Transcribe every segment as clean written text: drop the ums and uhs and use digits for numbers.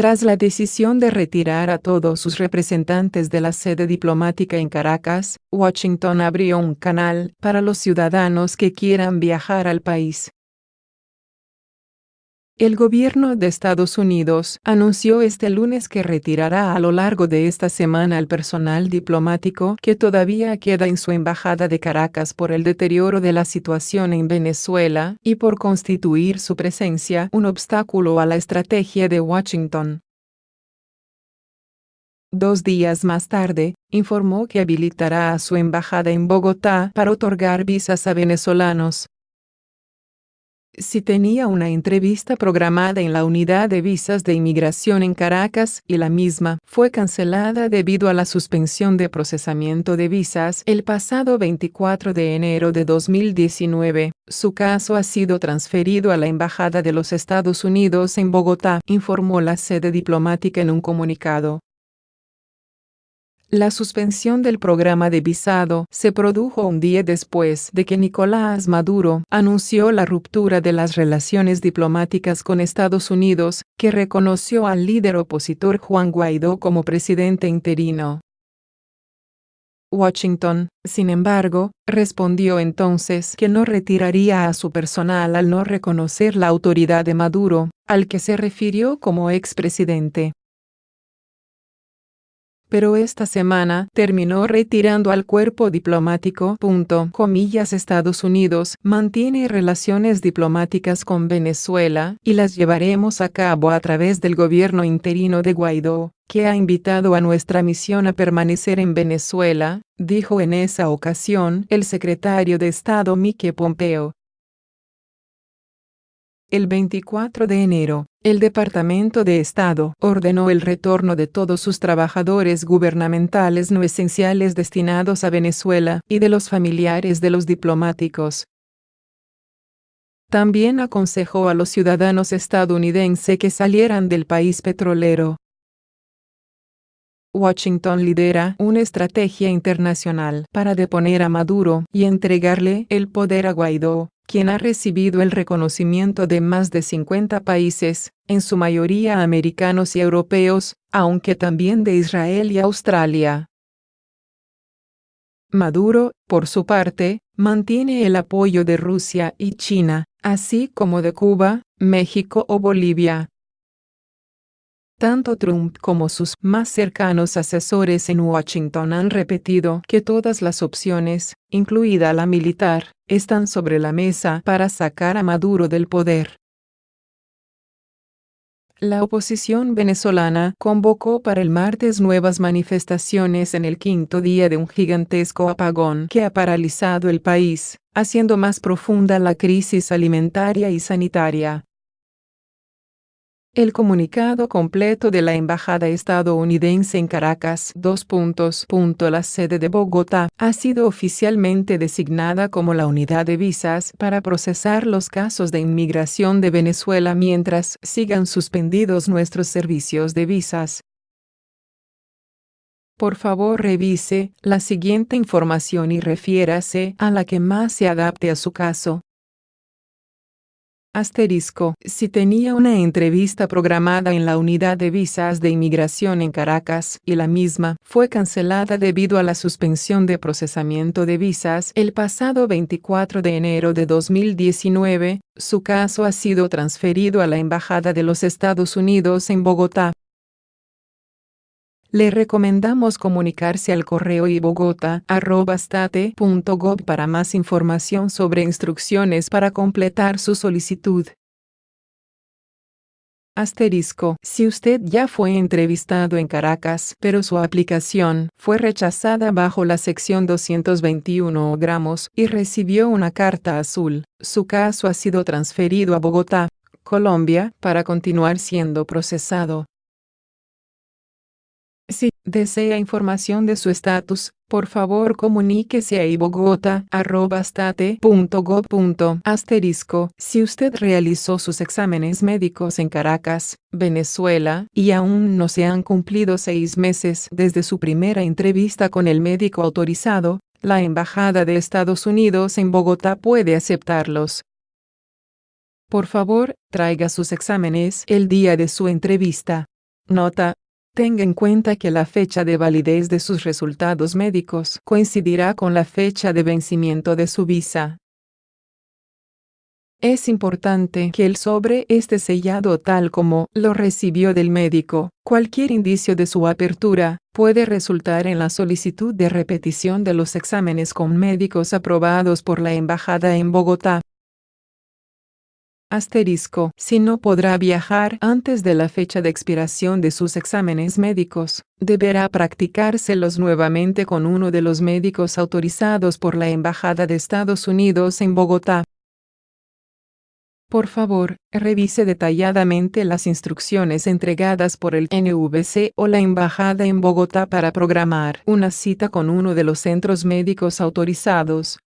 Tras la decisión de retirar a todos sus representantes de la sede diplomática en Caracas, Washington abrió un canal para los ciudadanos que quieran viajar al país. El gobierno de Estados Unidos anunció este lunes que retirará a lo largo de esta semana al personal diplomático que todavía queda en su embajada de Caracas por el deterioro de la situación en Venezuela y por constituir su presencia un obstáculo a la estrategia de Washington. 2 días más tarde, informó que habilitará a su embajada en Bogotá para otorgar visas a venezolanos. Si tenía una entrevista programada en la unidad de visas de inmigración en Caracas y la misma fue cancelada debido a la suspensión de procesamiento de visas el pasado 24 de enero de 2019, su caso ha sido transferido a la Embajada de los Estados Unidos en Bogotá, informó la sede diplomática en un comunicado. La suspensión del programa de visado se produjo un día después de que Nicolás Maduro anunció la ruptura de las relaciones diplomáticas con Estados Unidos, que reconoció al líder opositor Juan Guaidó como presidente interino. Washington, sin embargo, respondió entonces que no retiraría a su personal al no reconocer la autoridad de Maduro, al que se refirió como expresidente. Pero esta semana terminó retirando al cuerpo diplomático. Estados Unidos mantiene relaciones diplomáticas con Venezuela y las llevaremos a cabo a través del gobierno interino de Guaidó, que ha invitado a nuestra misión a permanecer en Venezuela, dijo en esa ocasión el secretario de Estado Mike Pompeo. El 24 de enero, el Departamento de Estado ordenó el retorno de todos sus trabajadores gubernamentales no esenciales destinados a Venezuela y de los familiares de los diplomáticos. También aconsejó a los ciudadanos estadounidenses que salieran del país petrolero. Washington lidera una estrategia internacional para deponer a Maduro y entregarle el poder a Guaidó, quien ha recibido el reconocimiento de más de 50 países, en su mayoría americanos y europeos, aunque también de Israel y Australia. Maduro, por su parte, mantiene el apoyo de Rusia y China, así como de Cuba, México o Bolivia. Tanto Trump como sus más cercanos asesores en Washington han repetido que todas las opciones, incluida la militar, están sobre la mesa para sacar a Maduro del poder. La oposición venezolana convocó para el martes nuevas manifestaciones en el 5º día de un gigantesco apagón que ha paralizado el país, haciendo más profunda la crisis alimentaria y sanitaria. El comunicado completo de la Embajada estadounidense en Caracas, la sede de Bogotá, ha sido oficialmente designada como la unidad de visas para procesar los casos de inmigración de Venezuela mientras sigan suspendidos nuestros servicios de visas. Por favor revise la siguiente información y refiérase a la que más se adapte a su caso. Si tenía una entrevista programada en la unidad de visas de inmigración en Caracas y la misma fue cancelada debido a la suspensión de procesamiento de visas el pasado 24 de enero de 2019, su caso ha sido transferido a la Embajada de los Estados Unidos en Bogotá. Le recomendamos comunicarse al correo ibogota@state.gov para más información sobre instrucciones para completar su solicitud. Si usted ya fue entrevistado en Caracas, pero su aplicación fue rechazada bajo la sección 221 gramos y recibió una carta azul, su caso ha sido transferido a Bogotá, Colombia, para continuar siendo procesado. Si desea información de su estatus, por favor comuníquese a ibogota@state.gov. Si usted realizó sus exámenes médicos en Caracas, Venezuela, y aún no se han cumplido 6 meses desde su primera entrevista con el médico autorizado, la Embajada de Estados Unidos en Bogotá puede aceptarlos. Por favor, traiga sus exámenes el día de su entrevista. Nota: tenga en cuenta que la fecha de validez de sus resultados médicos coincidirá con la fecha de vencimiento de su visa. Es importante que el sobre esté sellado tal como lo recibió del médico. Cualquier indicio de su apertura puede resultar en la solicitud de repetición de los exámenes con médicos aprobados por la embajada en Bogotá. Asterisco: si no podrá viajar antes de la fecha de expiración de sus exámenes médicos, deberá practicárselos nuevamente con uno de los médicos autorizados por la Embajada de Estados Unidos en Bogotá. Por favor, revise detalladamente las instrucciones entregadas por el NVC o la Embajada en Bogotá para programar una cita con uno de los centros médicos autorizados.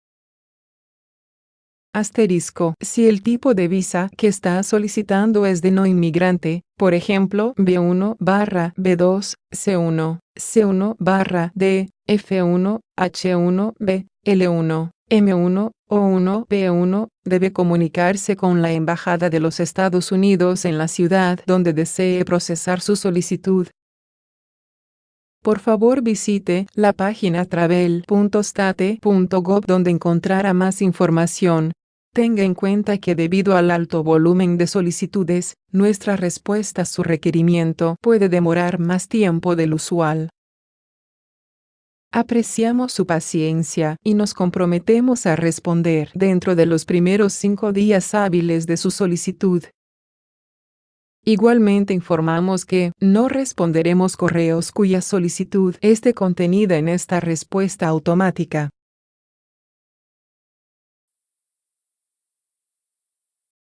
Asterisco: si el tipo de visa que está solicitando es de no inmigrante, por ejemplo B1/B2, C1, C1/D, F1, H1B, L1, M1, O1, P1, debe comunicarse con la Embajada de los Estados Unidos en la ciudad donde desee procesar su solicitud. Por favor visite la página travel.state.gov donde encontrará más información. Tenga en cuenta que debido al alto volumen de solicitudes, nuestra respuesta a su requerimiento puede demorar más tiempo del usual. Apreciamos su paciencia y nos comprometemos a responder dentro de los primeros 5 días hábiles de su solicitud. Igualmente informamos que no responderemos correos cuya solicitud esté contenida en esta respuesta automática.